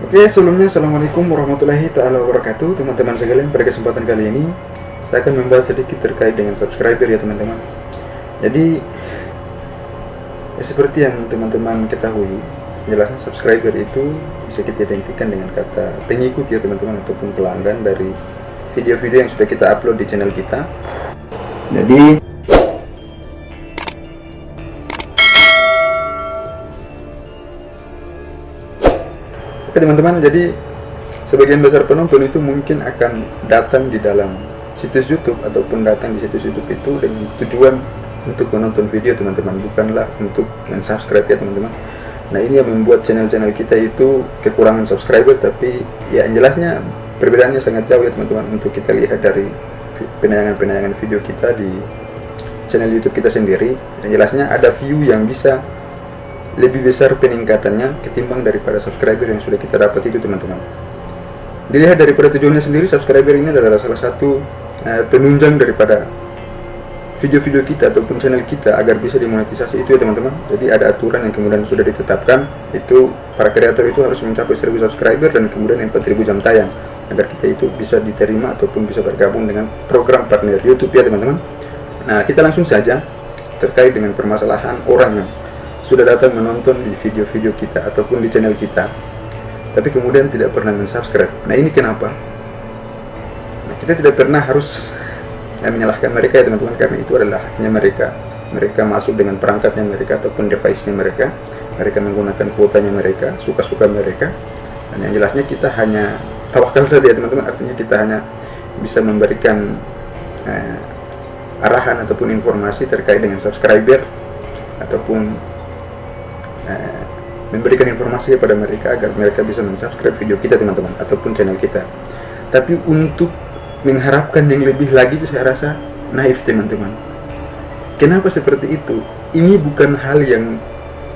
Oke, sebelumnya Assalamualaikum warahmatullahi ta'ala wabarakatuh. Teman-teman sekalian, pada kesempatan kali ini saya akan membahas sedikit terkait dengan subscriber ya teman-teman. Jadi seperti yang teman-teman ketahui, jelasnya subscriber itu bisa kita identikan dengan kata pengikut ya teman-teman, ataupun pelanggan dari video-video yang sudah kita upload di channel kita. Jadi oke teman-teman, jadi sebagian besar penonton itu mungkin akan datang di dalam situs YouTube ataupun datang di situs YouTube itu dengan tujuan untuk menonton video teman-teman, bukanlah untuk mensubscribe ya teman-teman. Nah, ini yang membuat channel-channel kita itu kekurangan subscriber, tapi ya yang jelasnya perbedaannya sangat jauh ya teman-teman. Untuk kita lihat dari penayangan video kita di channel YouTube kita sendiri, yang jelasnya ada view yang bisa lebih besar peningkatannya ketimbang daripada subscriber yang sudah kita dapat itu teman-teman. Dilihat daripada tujuannya sendiri, subscriber ini adalah salah satu penunjang daripada video-video kita ataupun channel kita agar bisa dimonetisasi itu ya teman-teman. Jadi ada aturan yang kemudian sudah ditetapkan, itu para kreator itu harus mencapai 1000 subscriber dan kemudian 4000 jam tayang agar kita itu bisa diterima ataupun bisa bergabung dengan program partner YouTube ya teman-teman. Nah, kita langsung saja terkait dengan permasalahan orang yang sudah datang menonton di video-video kita ataupun di channel kita, tapi kemudian tidak pernah mensubscribe. Nah, ini kenapa? Nah, kita tidak pernah harus menyalahkan mereka ya teman-teman, karena itu adalah haknya mereka. Mereka masuk dengan perangkatnya mereka ataupun device-nya mereka. Mereka menggunakan kuotanya mereka, suka-suka mereka. Dan yang jelasnya kita hanya tawakal saja ya teman-teman. Artinya kita hanya bisa memberikan arahan ataupun informasi terkait dengan subscriber ataupun memberikan informasi kepada mereka agar mereka bisa mensubscribe video kita teman-teman ataupun channel kita. Tapi untuk mengharapkan yang lebih lagi itu saya rasa naif teman-teman. Kenapa seperti itu? Ini bukan hal yang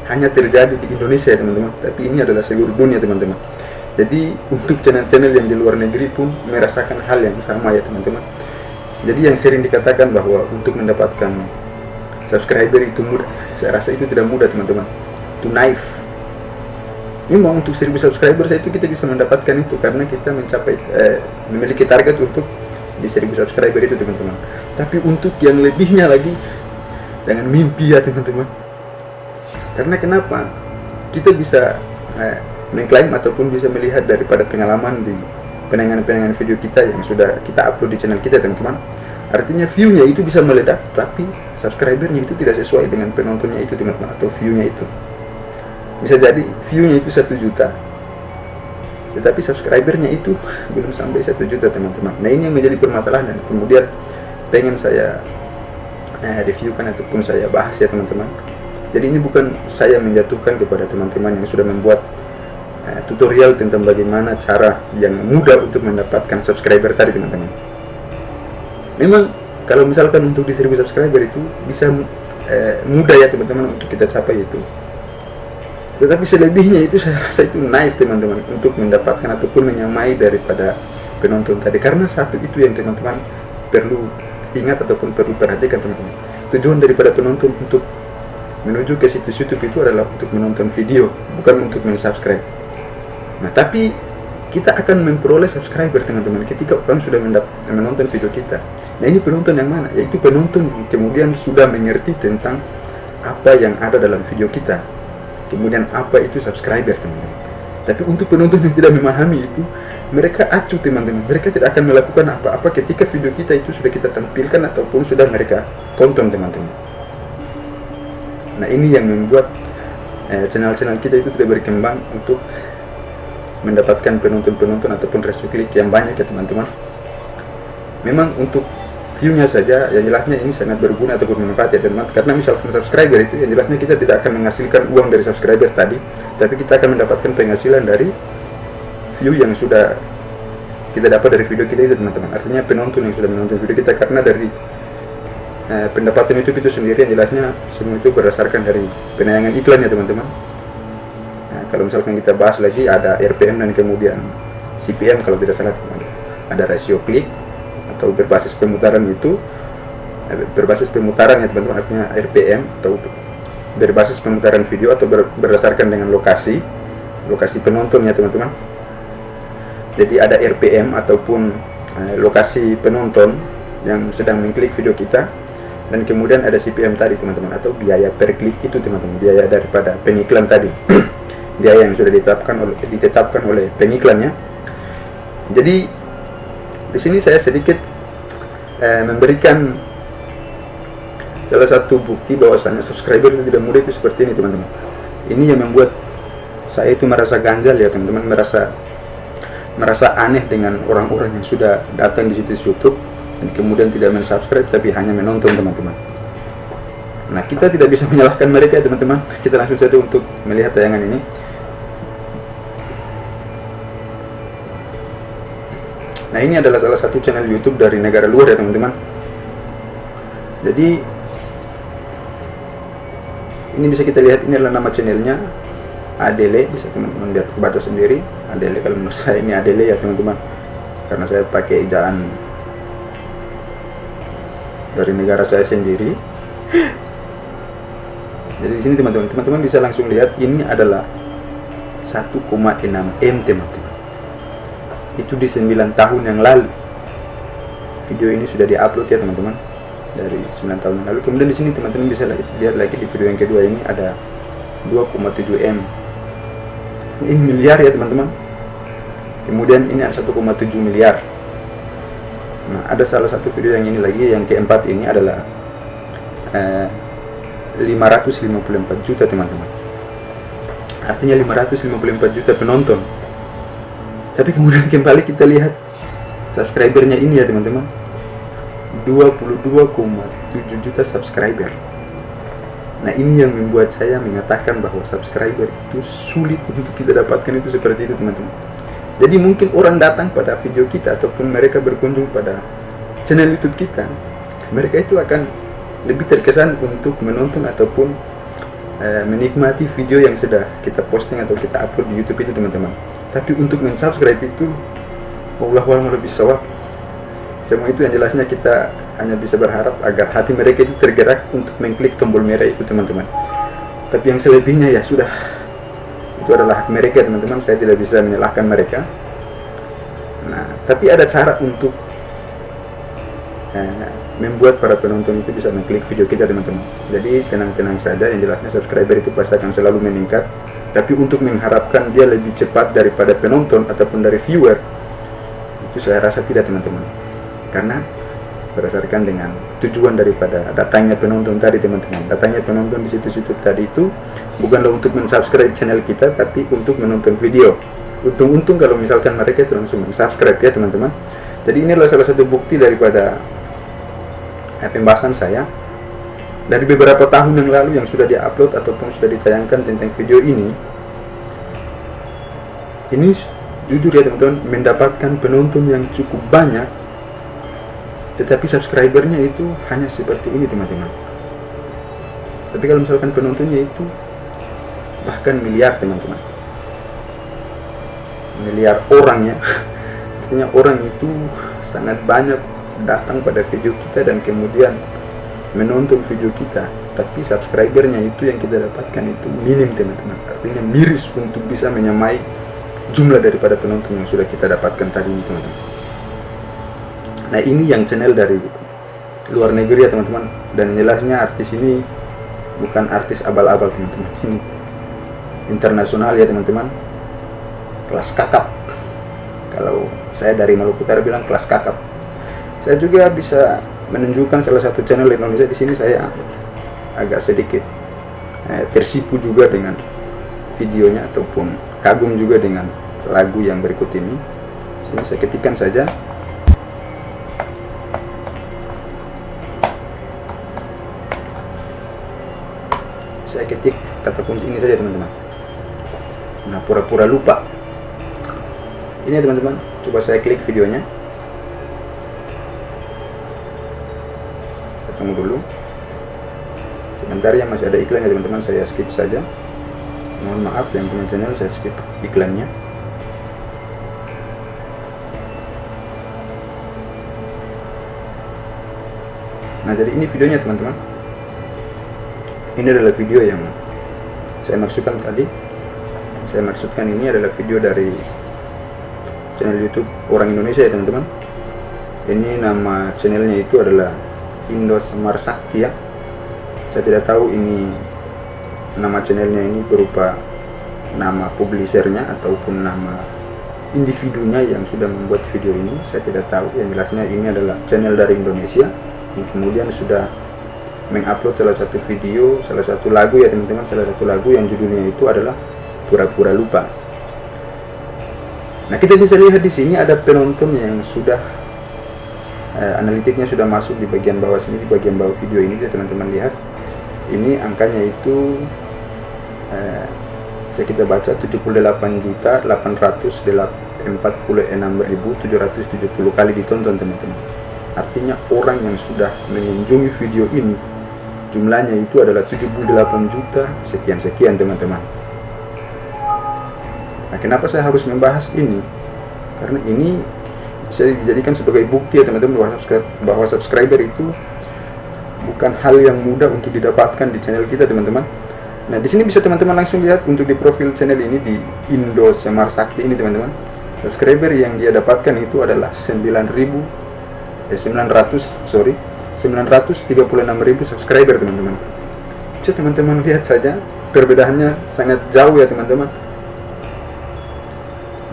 hanya terjadi di Indonesia teman-teman, tapi ini adalah seluruh dunia teman-teman. Jadi untuk channel-channel yang di luar negeri pun merasakan hal yang sama ya teman-teman. Jadi yang sering dikatakan bahwa untuk mendapatkan subscriber itu mudah, saya rasa itu tidak mudah teman-teman. Itu naif. Memang untuk 1000 subscriber itu kita bisa mendapatkan itu karena kita mencapai memiliki target untuk di 1000 subscriber itu teman-teman. Tapi untuk yang lebihnya lagi jangan mimpi ya teman-teman. Karena kenapa? Kita bisa mengklaim ataupun bisa melihat daripada pengalaman di penayangan video kita yang sudah kita upload di channel kita teman-teman. Artinya view-nya itu bisa meledak, tapi subscribernya itu tidak sesuai dengan penontonnya itu teman-teman, atau view-nya itu. Bisa jadi view-nya itu 1 juta, tetapi subscribernya itu belum sampai 1 juta teman-teman. Nah, ini yang menjadi permasalahan dan kemudian pengen saya reviewkan ataupun saya bahas ya teman-teman. Jadi ini bukan saya menjatuhkan kepada teman-teman yang sudah membuat tutorial tentang bagaimana cara yang mudah untuk mendapatkan subscriber tadi teman-teman. Memang kalau misalkan untuk di 1000 subscriber itu bisa mudah ya teman-teman untuk kita capai itu. Tetapi selebihnya itu saya rasa itu naif teman-teman untuk mendapatkan ataupun menyamai daripada penonton tadi. Karena satu itu yang teman-teman perlu ingat ataupun perlu perhatikan teman-teman. Tujuan daripada penonton untuk menuju ke situs YouTube itu adalah untuk menonton video, bukan untuk mensubscribe. Nah, tapi kita akan memperoleh subscriber teman-teman ketika orang sudah menonton video kita. Nah, ini penonton yang mana? Yaitu penonton kemudian sudah mengerti tentang apa yang ada dalam video kita. Kemudian apa itu subscriber teman-teman. Tapi untuk penonton yang tidak memahami itu, mereka acuh teman-teman. Mereka tidak akan melakukan apa-apa ketika video kita itu sudah kita tampilkan ataupun sudah mereka tonton teman-teman. Nah, ini yang membuat channel-channel kita itu tidak berkembang untuk mendapatkan penonton-penonton ataupun ratio klik yang banyak ya teman-teman. Memang untuk view-nya saja yang jelasnya ini sangat berguna atau bermanfaat ya teman-teman. Karena misalkan subscriber itu yang jelasnya kita tidak akan menghasilkan uang dari subscriber tadi, tapi kita akan mendapatkan penghasilan dari view yang sudah kita dapat dari video kita itu teman-teman. Artinya penonton yang sudah menonton video kita, karena dari pendapatan YouTube itu sendiri yang jelasnya semua itu berdasarkan dari penayangan iklan ya teman-teman. Nah, kalau misalkan kita bahas lagi ada RPM dan kemudian CPM kalau tidak salah teman-teman. Ada rasio klik atau berbasis pemutaran itu, berbasis pemutaran ya teman-teman, artinya RPM atau berbasis pemutaran video atau berdasarkan dengan lokasi penonton ya teman-teman. Jadi ada RPM ataupun lokasi penonton yang sedang mengklik video kita, dan kemudian ada CPM tadi teman-teman, atau biaya per klik itu teman-teman, biaya daripada pengiklan tadi. Biaya yang sudah ditetapkan oleh pengiklannya. Jadi di sini saya sedikit memberikan salah satu bukti bahwasanya subscriber itu tidak mudah itu seperti ini teman-teman. Ini yang membuat saya itu merasa ganjal ya teman-teman, merasa aneh dengan orang-orang yang sudah datang di situs YouTube dan kemudian tidak mensubscribe tapi hanya menonton teman-teman. Nah, kita tidak bisa menyalahkan mereka ya teman-teman. Kita langsung saja untuk melihat tayangan ini. Nah, ini adalah salah satu channel YouTube dari negara luar ya teman-teman. Jadi ini bisa kita lihat, ini adalah nama channelnya, Adele. Bisa teman-teman lihat, baca sendiri Adele. Kalau menurut saya ini Adele ya teman-teman, karena saya pakai ejaan dari negara saya sendiri. Jadi di sini teman-teman bisa langsung lihat, ini adalah 1,6 M teman-teman. Itu di 9 tahun yang lalu. Video ini sudah diupload ya teman-teman, dari 9 tahun yang lalu. Kemudian di sini teman-teman bisa lihat lagi di video yang kedua, ini ada 2,7 M. Ini miliar ya teman-teman. Kemudian ini ada 1,7 miliar. Nah, ada salah satu video yang ini lagi, yang keempat ini adalah 554 juta teman-teman. Artinya 554 juta penonton. Tapi kemudian kembali kita lihat subscribernya ini ya teman-teman, 22,7 juta subscriber. Nah, ini yang membuat saya mengatakan bahwa subscriber itu sulit untuk kita dapatkan itu seperti itu teman-teman. Jadi mungkin orang datang pada video kita ataupun mereka berkunjung pada channel YouTube kita, mereka itu akan lebih terkesan untuk menonton ataupun menikmati video yang sudah kita posting atau kita upload di YouTube itu teman-teman. Tapi untuk mensubscribe itu, wallahualam lebih sawab. Semua itu yang jelasnya kita hanya bisa berharap agar hati mereka itu tergerak untuk mengklik tombol merah itu teman-teman. Tapi yang selebihnya ya sudah, itu adalah hak mereka teman-teman. Saya tidak bisa menyalahkan mereka. Nah, tapi ada cara untuk membuat para penonton itu bisa mengklik video kita teman-teman. Jadi tenang-tenang saja, yang jelasnya subscriber itu pasti akan selalu meningkat. Tapi untuk mengharapkan dia lebih cepat daripada penonton ataupun dari viewer, itu saya rasa tidak teman-teman. Karena berdasarkan dengan tujuan daripada datangnya penonton tadi teman-teman, datangnya penonton di situs YouTube tadi itu bukanlah untuk mensubscribe channel kita, tapi untuk menonton video. Untung-untung kalau misalkan mereka itu langsung mensubscribe ya teman-teman. Jadi ini adalah salah satu bukti daripada pembahasan saya dari beberapa tahun yang lalu yang sudah diupload ataupun sudah ditayangkan tentang video ini. Ini jujur ya teman-teman, mendapatkan penonton yang cukup banyak, tetapi subscribernya itu hanya seperti ini teman-teman. Tapi kalau misalkan penontonnya itu bahkan miliar teman-teman, miliar orang ya. Artinya orang itu sangat banyak datang pada video kita dan kemudian menonton video kita, tapi subscribernya itu yang kita dapatkan itu minim teman-teman. Artinya miris untuk bisa menyamai jumlah daripada penonton yang sudah kita dapatkan tadi teman-teman. Nah, ini yang channel dari luar negeri ya teman-teman, dan jelasnya artis ini bukan artis abal-abal teman-teman, ini internasional ya teman-teman, kelas kakap. Kalau saya dari Maluku Utara bilang kelas kakap. Saya juga bisa menunjukkan salah satu channel Indonesia. Di sini saya agak sedikit tersipu juga dengan videonya ataupun kagum juga dengan lagu yang berikut ini. Sini saya ketikkan saja. Saya ketik kata kunci ini saja teman-teman. Nah, pura-pura lupa. Ini ya teman-teman, coba saya klik videonya. Tunggu dulu sebentar ya, masih ada iklan ya teman-teman, saya skip saja. Mohon maaf yang punya channel, saya skip iklannya. Nah, jadi ini videonya teman-teman. Ini adalah video yang saya maksudkan tadi. Saya maksudkan ini adalah video dari channel YouTube orang Indonesia ya teman-teman. Ini nama channelnya itu adalah Indo Semar Sakti ya. Saya tidak tahu ini nama channelnya ini berupa nama publishernya ataupun nama individunya yang sudah membuat video ini, saya tidak tahu. Yang jelasnya ini adalah channel dari Indonesia yang kemudian sudah mengupload salah satu video, salah satu lagu ya teman-teman, salah satu lagu yang judulnya itu adalah Pura-Pura Lupa. Nah, kita bisa lihat di sini ada penonton yang sudah analitiknya sudah masuk di bagian bawah sini, di bagian bawah video ini ya teman-teman lihat. Ini angkanya itu kita baca 78.846.770 kali ditonton teman-teman. Artinya orang yang sudah mengunjungi video ini jumlahnya itu adalah 78 juta sekian-sekian teman-teman. Nah, kenapa saya harus membahas ini? Karena ini bisa dijadikan sebagai bukti ya teman-teman bahwa subscriber itu bukan hal yang mudah untuk didapatkan di channel kita teman-teman. Nah, di sini bisa teman-teman langsung lihat untuk di profil channel ini di Indo Semar Sakti ini teman-teman. Subscriber yang dia dapatkan itu adalah 936.000 subscriber teman-teman. Bisa teman-teman lihat saja perbedaannya sangat jauh ya teman-teman.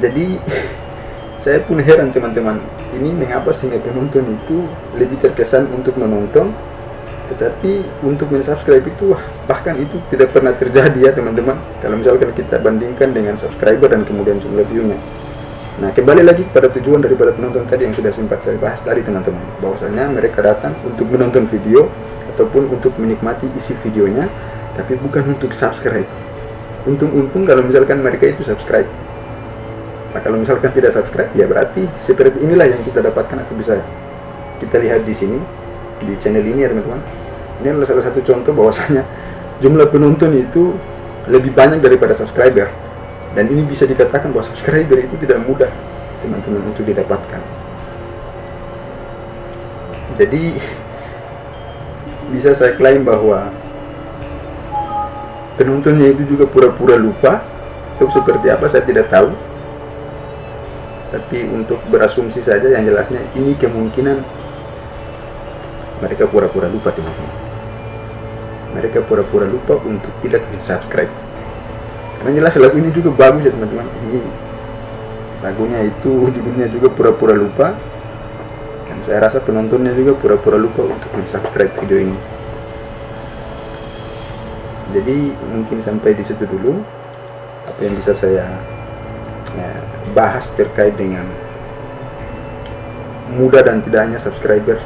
Jadi saya pun heran teman-teman, ini mengapa sehingga penonton itu lebih terkesan untuk menonton, tetapi untuk mensubscribe itu bahkan itu tidak pernah terjadi ya teman-teman. Kalau misalkan kita bandingkan dengan subscriber dan kemudian jumlah view-nya. Nah, kembali lagi pada tujuan daripada penonton tadi yang sudah sempat saya bahas tadi teman-teman, bahwasanya mereka datang untuk menonton video ataupun untuk menikmati isi videonya, tapi bukan untuk subscribe. Untung-untung kalau misalkan mereka itu subscribe. Nah, kalau misalkan tidak subscribe, ya berarti seperti inilah yang kita dapatkan atau bisa kita lihat di sini di channel ini ya teman-teman. Ini adalah salah satu contoh bahwasanya jumlah penonton itu lebih banyak daripada subscriber, dan ini bisa dikatakan bahwa subscriber itu tidak mudah teman-teman untuk didapatkan. Jadi bisa saya klaim bahwa penontonnya itu juga pura-pura lupa, atau seperti apa saya tidak tahu. Tapi untuk berasumsi saja, yang jelasnya ini kemungkinan mereka pura-pura lupa teman-teman. Mereka pura-pura lupa untuk tidak subscribe. Karena jelas lagu ini juga bagus ya teman-teman. Ini lagunya itu judulnya juga Pura-Pura Lupa, dan saya rasa penontonnya juga pura-pura lupa untuk subscribe video ini. Jadi mungkin sampai di situ dulu apa yang bisa saya bahas terkait dengan mudah dan tidaknya subscriber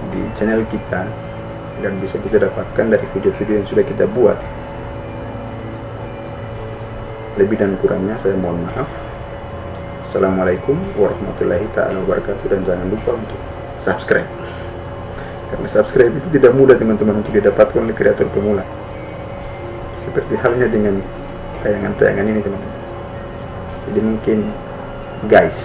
di channel kita, dan bisa kita dapatkan dari video-video yang sudah kita buat. Lebih dan kurangnya saya mohon maaf. Assalamualaikum warahmatullahi ta'ala wabarakatuh, dan jangan lupa untuk subscribe, karena subscribe itu tidak mudah teman-teman untuk didapatkan oleh kreator pemula, seperti halnya dengan tayangan-tayangan ini teman-teman. Jadi mungkin guys,